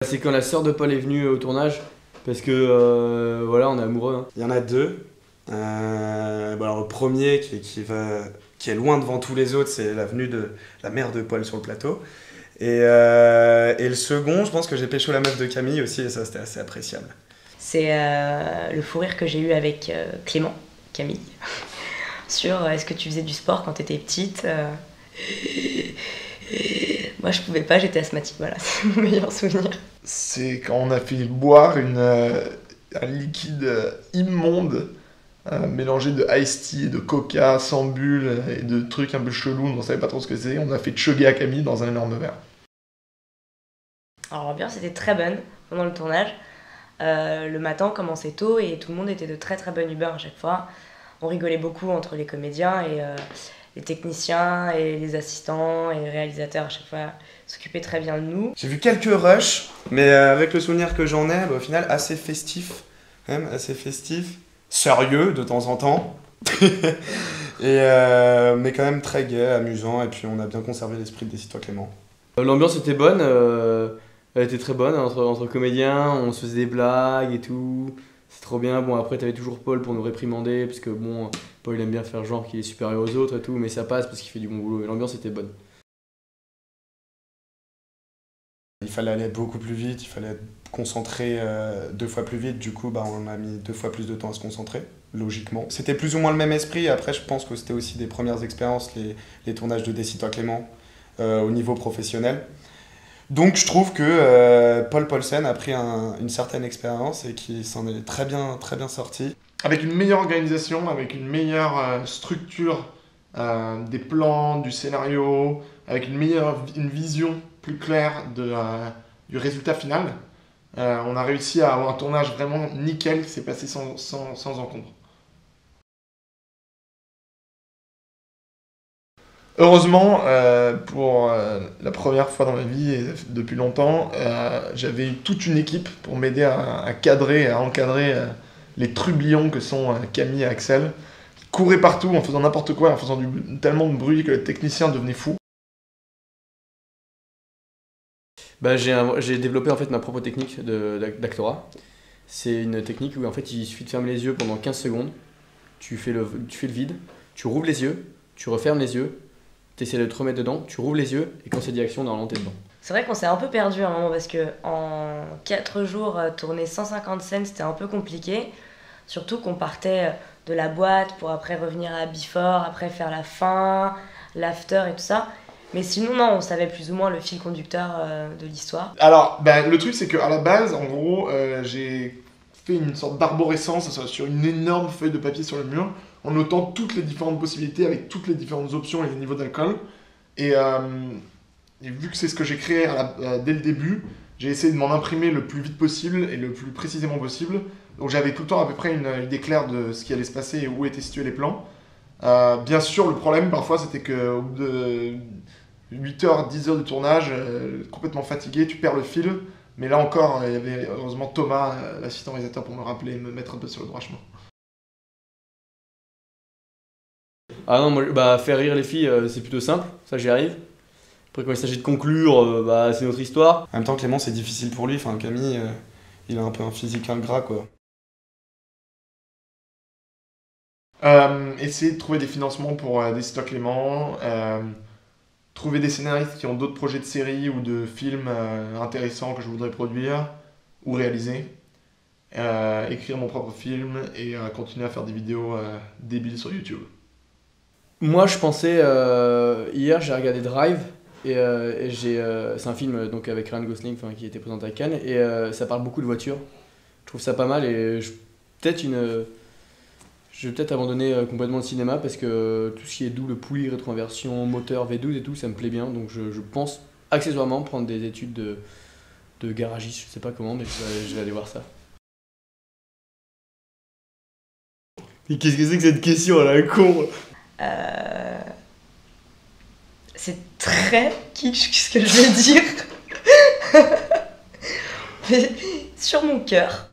C'est quand la sœur de Paul est venue au tournage, parce que voilà, on est amoureux. Hein. Il y en a deux. Alors le premier qui est loin devant tous les autres, c'est la venue de la mère de Paul sur le plateau. Et le second, je pense que j'ai pécho la meuf de Camille aussi, et ça c'était assez appréciable. C'est le fou rire que j'ai eu avec Clément, Camille, sur est-ce que tu faisais du sport quand t'étais petite. Moi je pouvais pas, j'étais asthmatique, voilà, c'est mon meilleur souvenir. C'est quand on a fait boire un liquide immonde, mélangé de iced tea, de coca, sans bulle et de trucs un peu chelous, on savait pas trop ce que c'est. On a fait chugger à Camille dans un énorme verre. Alors l'ambiance était très bonne pendant le tournage. Le matin on commençait tôt et tout le monde était de très très bonne humeur à chaque fois. On rigolait beaucoup entre les comédiens et les techniciens et les assistants et les réalisateurs à chaque fois s'occupaient très bien de nous. J'ai vu quelques rushs, mais avec le souvenir que j'en ai, au final assez festif, quand même assez festif, sérieux de temps en temps, mais quand même très gai, amusant, et puis on a bien conservé l'esprit de Décide-toi Clément. L'ambiance était bonne, elle était très bonne entre comédiens, on se faisait des blagues et tout. C'est trop bien. Bon, après, t'avais toujours Paul pour nous réprimander, parce que bon, Paul il aime bien faire genre qu'il est supérieur aux autres et tout, mais ça passe parce qu'il fait du bon boulot et l'ambiance était bonne. Il fallait aller beaucoup plus vite, il fallait être concentré 2 fois plus vite, du coup on a mis 2 fois plus de temps à se concentrer, logiquement. C'était plus ou moins le même esprit, après je pense que c'était aussi des premières expériences, les tournages de Décide-toi Clément, au niveau professionnel. Donc je trouve que Paul Paulsen a pris une certaine expérience et qu'il s'en est très bien sorti. Avec une meilleure organisation, avec une meilleure structure des plans, du scénario, avec une vision plus claire du résultat final, on a réussi à avoir un tournage vraiment nickel qui s'est passé sans encombre. Heureusement, pour la première fois dans ma vie et depuis longtemps, j'avais eu toute une équipe pour m'aider à cadrer et à encadrer les trublions que sont Camille et Axel, qui couraient partout en faisant n'importe quoi, en faisant tellement de bruit que le technicien devenait fou. J'ai développé en fait ma propre technique d'actorat. C'est une technique où en fait il suffit de fermer les yeux pendant 15 secondes, tu fais le vide, tu rouvres les yeux, tu refermes les yeux, tu essaies de te remettre dedans, tu rouvres les yeux et quand c'est dit action, normalement t'es dedans. C'est vrai qu'on s'est un peu perdu à un moment parce que en 4 jours, tourner 150 scènes c'était un peu compliqué. Surtout qu'on partait de la boîte pour après revenir à Before, après faire la fin, l'after et tout ça. Mais sinon, non, on savait plus ou moins le fil conducteur de l'histoire. Alors, le truc, c'est qu'à la base, en gros, j'ai fait une sorte d'arborescence sur une énorme feuille de papier sur le mur, en notant toutes les différentes possibilités avec toutes les différentes options et les niveaux d'alcool. Et vu que c'est ce que j'ai créé dès le début, j'ai essayé de m'en imprimer le plus vite possible et le plus précisément possible. Donc j'avais tout le temps à peu près une idée claire de ce qui allait se passer et où étaient situés les plans. Bien sûr, le problème parfois, c'était qu'au bout de 8 heures, 10 heures de tournage, complètement fatigué, tu perds le fil. Mais là encore, il y avait heureusement Thomas, l'assistant réalisateur, pour me rappeler et me mettre un peu sur le droit chemin. Ah non, moi, faire rire les filles, c'est plutôt simple, ça j'y arrive. Après quand il s'agit de conclure, c'est notre histoire. En même temps, Clément, c'est difficile pour lui, enfin Camille, il a un peu un physique ingrat, quoi. Essayer de trouver des financements pour Décide-toi Clément, trouver des scénaristes qui ont d'autres projets de séries ou de films intéressants que je voudrais produire ou réaliser, écrire mon propre film et continuer à faire des vidéos débiles sur YouTube. Moi je pensais, hier j'ai regardé Drive, et c'est un film donc, avec Ryan Gosling qui était présenté à Cannes, et ça parle beaucoup de voitures. Je trouve ça pas mal et je vais peut-être abandonner complètement le cinéma parce que tout ce qui est double poulie, rétroinversion, moteur, V12 et tout, ça me plaît bien. Donc je pense accessoirement prendre des études de garagiste, je sais pas comment, mais je vais aller voir ça. Mais qu'est-ce que c'est que cette question à la con? C'est très kitsch ce que je vais dire. Mais sur mon cœur.